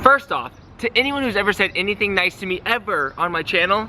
First off, to anyone who's ever said anything nice to me ever on my channel,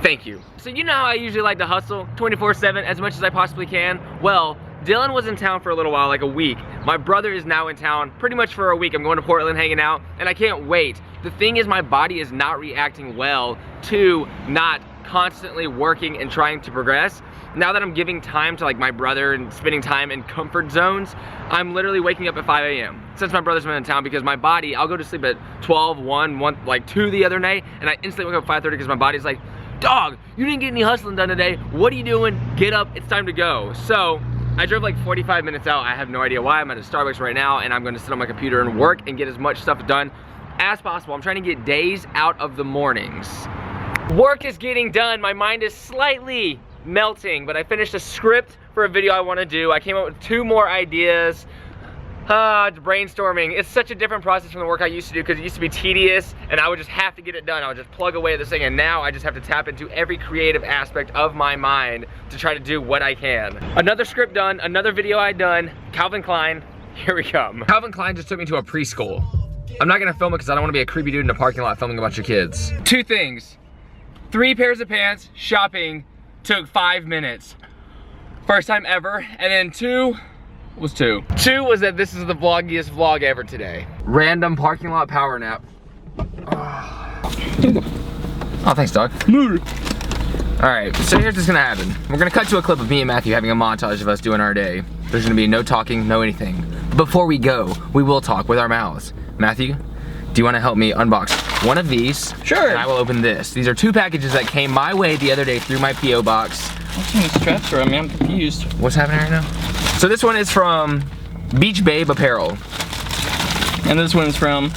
thank you. So you know how I usually like to hustle 24/7 as much as I possibly can? Well, Dylan was in town for a little while, like a week. My brother is now in town pretty much for a week. I'm going to Portland hanging out, and I can't wait. The thing is, my body is not reacting well to not constantly working and trying to progress. Now that I'm giving time to like my brother and spending time in comfort zones, I'm literally waking up at 5 a.m. since my brother's been in town, because my body, I'll go to sleep at 12, 1, like 2 the other night, and I instantly wake up at 5:30 because my body's like, dog, you didn't get any hustling done today. What are you doing? Get up, it's time to go. So I drove like 45 minutes out. I have no idea why. I'm at a Starbucks right now, and I'm gonna sit on my computer and work and get as much stuff done as possible. I'm trying to get days out of the mornings. Work is getting done. My mind is slightly melting, but I finished a script for a video I wanna do. I came up with 2 more ideas. Brainstorming. It's such a different process from the work I used to do, because it used to be tedious and I would just have to get it done. I would just plug away at this thing, and now I just have to tap into every creative aspect of my mind to try to do what I can. Another script done, another video I done. Calvin Klein, here we come. Calvin Klein just took me to a preschool. I'm not gonna film it because I don't wanna be a creepy dude in a parking lot filming a bunch of kids. 2 things. 3 pairs of pants, shopping, took 5 minutes. First time ever. And then 2 was that this is the vloggiest vlog ever today. Random parking lot power nap. Oh, thanks, dog. All right, so here's what's gonna happen. We're gonna cut to a clip of me and Matthew having a montage of us doing our day. There's gonna be no talking, no anything. Before we go, we will talk with our mouths. Matthew, do you wanna help me unbox one of these? Sure. And I will open this. These are 2 packages that came my way the other day through my P.O. box. What's in the straps for? I mean, I'm confused. What's happening right now? So this one is from Beach Babe Apparel. And this one's from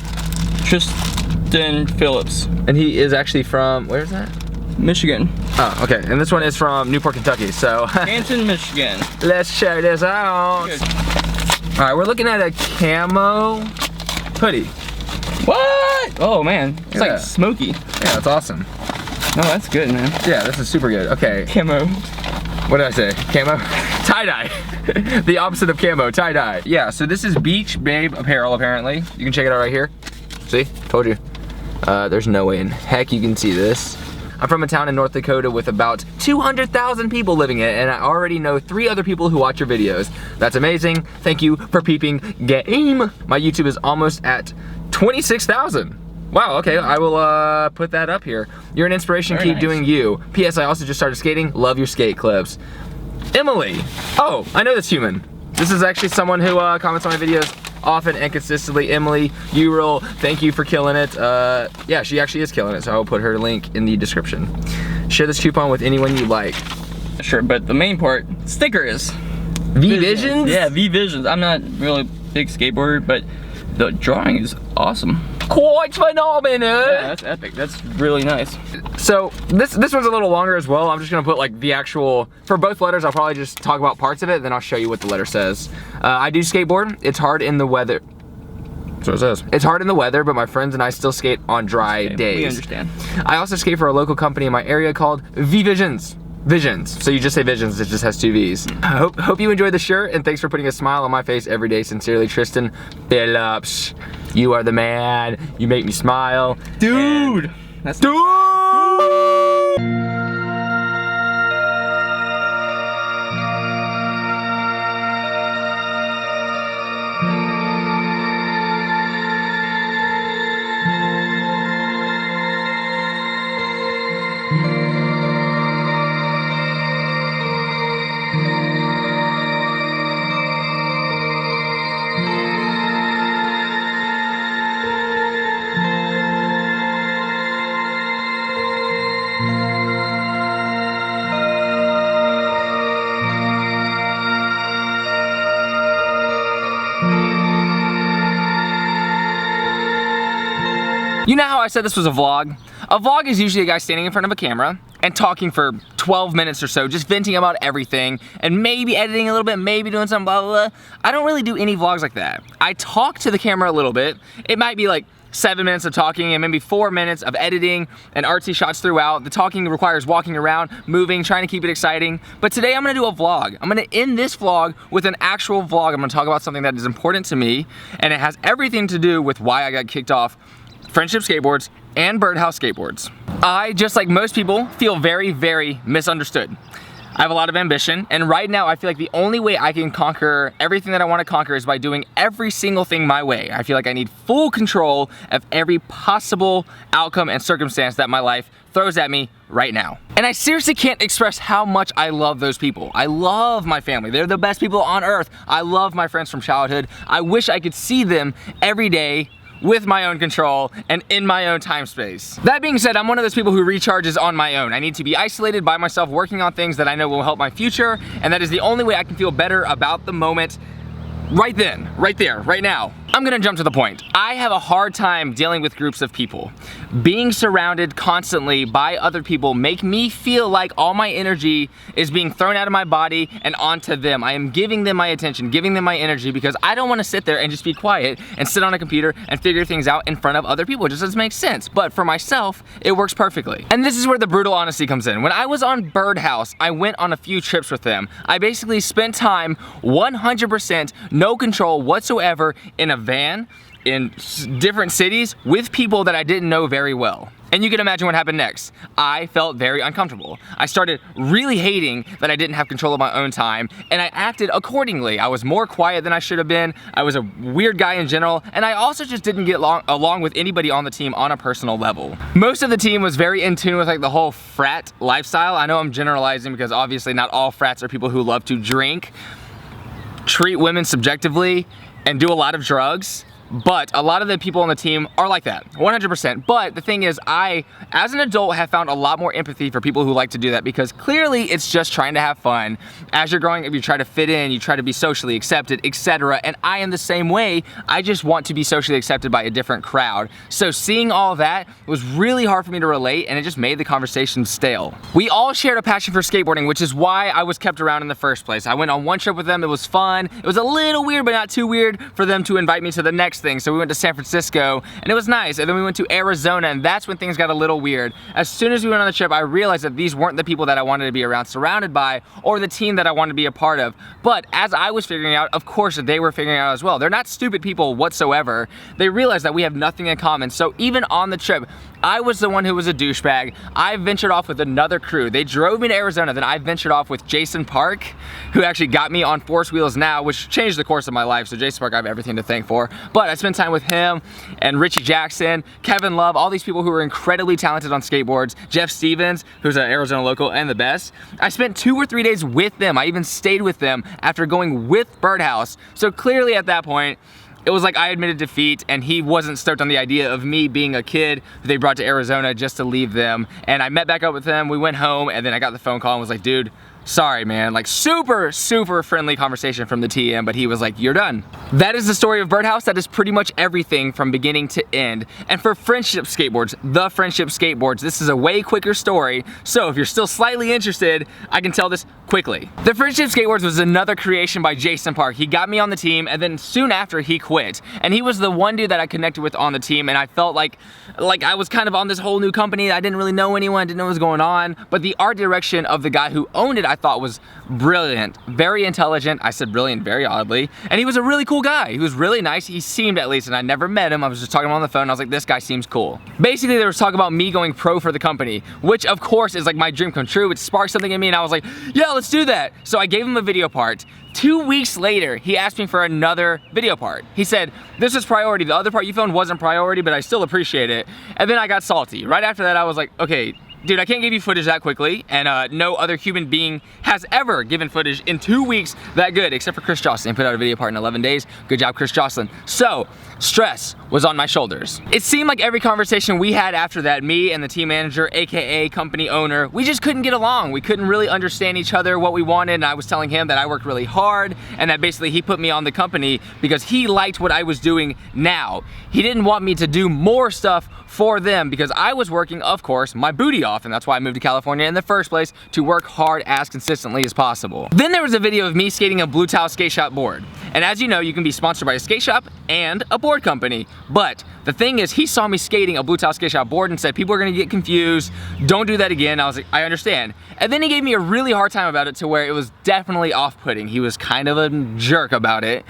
Tristan Phillips. And he is actually from, where is that? Michigan. Oh, okay. And this one is from Newport, Kentucky, so. Canton, Michigan. Let's check this out. Good. All right, we're looking at a camo hoodie. What? Oh man, it's like smoky. Yeah, that's awesome. No, that's good, man. Yeah, this is super good. Okay. Camo. What did I say? Camo? Tie-dye. The opposite of camo, tie-dye. Yeah, so this is Beach Babe Apparel, apparently. You can check it out right here. See? Told you. There's no way in heck you can see this. I'm from a town in North Dakota with about 200,000 people living in it, and I already know 3 other people who watch your videos. That's amazing. Thank you for peeping game. My YouTube is almost at 26,000. Wow, okay, I will put that up here. You're an inspiration, keep doing you. P.S. I also just started skating, love your skate clips. Emilee, oh, I know this human. This is actually someone who comments on my videos often and consistently. Emilee, you rule, thank you for killing it. Yeah, she actually is killing it, so I will put her link in the description. Share this coupon with anyone you like. Sure, but the main part, stickers. V-Visions? Yeah, V-Visions. I'm not really a big skateboarder, but the drawing is awesome. Quite phenomenal. Yeah, that's epic. That's really nice. So this one's a little longer as well. I'm just gonna put like the actual, for both letters, I'll probably just talk about parts of it, then I'll show you what the letter says. I do skateboard. It's hard in the weather. So it says. It's hard in the weather, but my friends and I still skate on dry days. We understand. I also skate for a local company in my area called V-Visions. Visions. So you just say Visions, it just has 2 V's. Hope you enjoyed the shirt, and thanks for putting a smile on my face every day. Sincerely, Tristan Phillips. You are the man. You make me smile. Dude! That's dude! You know how I said this was a vlog? A vlog is usually a guy standing in front of a camera, and talking for 12 minutes or so, just venting about everything, and maybe editing a little bit, maybe doing something, blah, blah, blah. I don't really do any vlogs like that. I talk to the camera a little bit. It might be like 7 minutes of talking and maybe 4 minutes of editing and artsy shots throughout. The talking requires walking around, moving, trying to keep it exciting. But today I'm gonna do a vlog. I'm gonna end this vlog with an actual vlog. I'm gonna talk about something that is important to me, and it has everything to do with why I got kicked off Friendship Skateboards and Birdhouse Skateboards. I, just like most people, feel very, very misunderstood. I have a lot of ambition, and right now I feel like the only way I can conquer everything that I want to conquer is by doing every single thing my way. I feel like I need full control of every possible outcome and circumstance that my life throws at me right now. And I seriously can't express how much I love those people. I love my family. They're the best people on earth. I love my friends from childhood. I wish I could see them every day with my own control and in my own time space. That being said, I'm one of those people who recharges on my own. I need to be isolated by myself, working on things that I know will help my future, and that is the only way I can feel better about the moment right then, right there, right now. I'm gonna jump to the point. I have a hard time dealing with groups of people. Being surrounded constantly by other people make me feel like all my energy is being thrown out of my body and onto them. I am giving them my attention, giving them my energy, because I don't wanna sit there and just be quiet and sit on a computer and figure things out in front of other people. It just doesn't make sense. But for myself, it works perfectly. And this is where the brutal honesty comes in. When I was on Birdhouse, I went on a few trips with them. I basically spent time 100% no control whatsoever in a van in different cities with people that I didn't know very well. And you can imagine what happened next. I felt very uncomfortable. I started really hating that I didn't have control of my own time, and I acted accordingly. I was more quiet than I should have been. I was a weird guy in general, and I also just didn't get along with anybody on the team on a personal level. Most of the team was very in tune with like the whole frat lifestyle. I know I'm generalizing because obviously not all frats are people who love to drink, treat women subjectively, and do a lot of drugs. But a lot of the people on the team are like that, 100%. But the thing is, I, as an adult, have found a lot more empathy for people who like to do that, because clearly it's just trying to have fun. As you're growing up, you try to fit in, you try to be socially accepted, etc. And I am the same way. I just want to be socially accepted by a different crowd. So seeing all that was really hard for me to relate, and it just made the conversation stale. We all shared a passion for skateboarding, which is why I was kept around in the first place. I went on one trip with them, it was fun. It was a little weird, but not too weird for them to invite me to the next thing. So we went to San Francisco and it was nice, and then we went to Arizona, and that's when things got a little weird. As soon as we went on the trip, I realized that these weren't the people that I wanted to be around, surrounded by, or the team that I wanted to be a part of. But as I was figuring out, of course they were figuring out as well. They're not stupid people whatsoever. They realized that we have nothing in common. So even on the trip, I was the one who was a douchebag. I ventured off with another crew. They drove me to Arizona, then I ventured off with Jason Park, who actually got me on Force Wheels now, which changed the course of my life. So Jason Park, I have everything to thank for. But I spent time with him and Richie Jackson, Kevin Love, all these people who were incredibly talented on skateboards, Jeff Stevens, who's an Arizona local and the best. I spent 2 or 3 days with them. I even stayed with them after going with Birdhouse. So clearly at that point, it was like I admitted defeat, and he wasn't stoked on the idea of me being a kid who they brought to Arizona just to leave them. And I met back up with them, we went home, and then I got the phone call and was like, dude, sorry man, like super friendly conversation from the TM, but he was like, you're done. That is the story of Birdhouse. That is pretty much everything from beginning to end. And for Friendship Skateboards, the Friendship Skateboards, this is a way quicker story. So if you're still slightly interested, I can tell this quickly. The Friendship Skateboards was another creation by Jason Park. He got me on the team, and then soon after he quit. And he was the one dude that I connected with on the team, and I felt like I was kind of on this whole new company. I didn't really know anyone, didn't know what was going on, but the art direction of the guy who owned it I thought was brilliant, very intelligent. I said brilliant very oddly, and he was a really cool guy. He was really nice. He seemed, at least, and I never met him. I was just talking to him on the phone, and I was like, this guy seems cool. Basically, there was talk about me going pro for the company, which of course is like my dream come true. It sparked something in me, and I was like, yeah, let's do that. So I gave him a video part. 2 weeks later, he asked me for another video part. He said, this is priority. The other part you filmed wasn't priority, but I still appreciate it. And then I got salty. Right after that, I was like, okay, dude, I can't give you footage that quickly, and no other human being has ever given footage in 2 weeks that good, except for Chris Jocelyn. He put out a video part in 11 days. Good job, Chris Jocelyn. So, stress was on my shoulders. It seemed like every conversation we had after that, me and the team manager, AKA company owner, we just couldn't get along. We couldn't really understand each other, what we wanted, and I was telling him that I worked really hard, and that basically he put me on the company because he liked what I was doing now. He didn't want me to do more stuff for them because I was working, of course, my booty off, and that's why I moved to California in the first place, to work hard as consistently as possible. Then there was a video of me skating a Blue Tile skate shop board. And as you know, you can be sponsored by a skate shop and a board company. But the thing is, he saw me skating a Blue Tile skate shop board and said, people are gonna get confused, don't do that again. I was like, I understand. And then he gave me a really hard time about it to where it was definitely off-putting. He was kind of a jerk about it.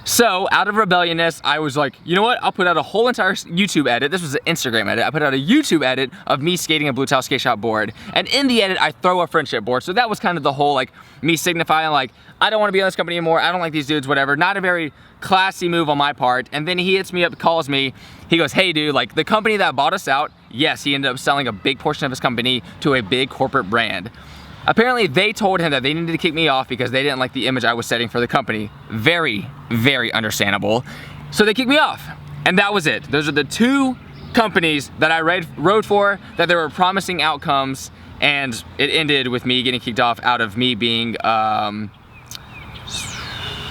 So, out of rebelliousness, I was like, you know what? I'll put out a whole entire YouTube edit. This was an Instagram edit. I put out a YouTube edit of me skating a Blue Tile skate shop board. And in the edit, I throw a friendship board. So that was kind of the whole, like, me signifying, like, I don't want to be on this company anymore. I don't like these dudes, whatever. Not a very classy move on my part. And then he hits me up, calls me. He goes, hey, dude, like, the company that bought us out, yes, he ended up selling a big portion of his company to a big corporate brand. Apparently, they told him that they needed to kick me off because they didn't like the image I was setting for the company. Very, very understandable. So they kicked me off, and that was it. Those are the two companies that I rode for, that there were promising outcomes, and it ended with me getting kicked off out of me being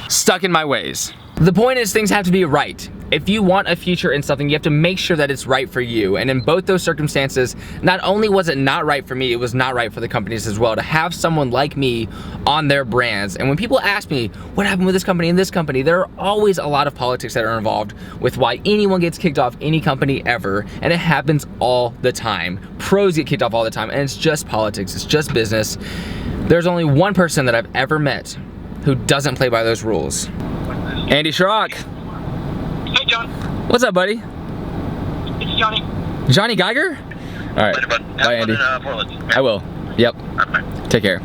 stuck in my ways. The point is, things have to be right. If you want a future in something, you have to make sure that it's right for you. And in both those circumstances, not only was it not right for me, it was not right for the companies as well to have someone like me on their brands. And when people ask me, what happened with this company and this company, there are always a lot of politics that are involved with why anyone gets kicked off any company ever. And it happens all the time. Pros get kicked off all the time, and it's just politics, it's just business. There's only one person that I've ever met who doesn't play by those rules. Andy Schrock. Hey, John. What's up, buddy? It's Johnny. Johnny Geiger? All right. Later, bud. Bye, Andy. Portland. I will. Yep. Bye. Take care.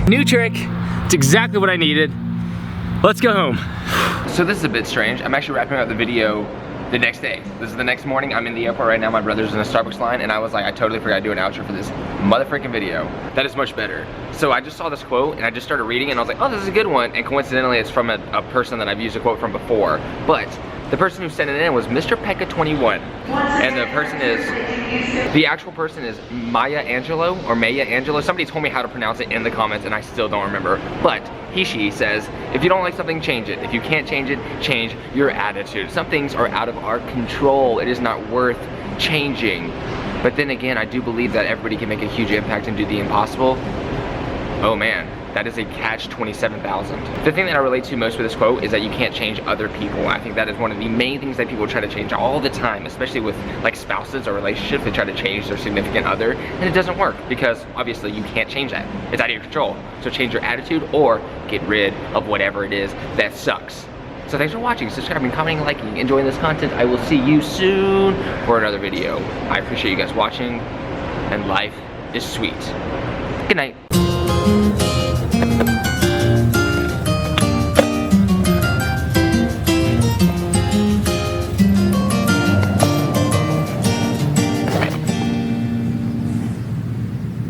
New trick, it's exactly what I needed. Let's go home. So this is a bit strange. I'm actually wrapping up the video the next day. This is the next morning. I'm in the airport right now. My brother's in a Starbucks line, and I was like, I totally forgot to do an outro for this motherfucking video. That is much better. So I just saw this quote, and I just started reading it, and I was like, oh, this is a good one. And coincidentally, it's from a person that I've used a quote from before. But the person who sent it in was Mr. Pekka21. And the person is, the actual person is Maya Angelou, or Maya Angelou. Somebody told me how to pronounce it in the comments, and I still don't remember. But she says, if you don't like something, change it. If you can't change it, change your attitude. Some things are out of our control. It is not worth changing. But then again, I do believe that everybody can make a huge impact and do the impossible. Oh man, that is a catch 27,000. The thing that I relate to most with this quote is that you can't change other people. I think that is one of the main things that people try to change all the time, especially with like spouses or relationships. They try to change their significant other, and it doesn't work because obviously you can't change that. It's out of your control. So change your attitude or get rid of whatever it is that sucks. So thanks for watching, subscribing, commenting, liking, enjoying this content. I will see you soon for another video. I appreciate you guys watching, and life is sweet. Good night.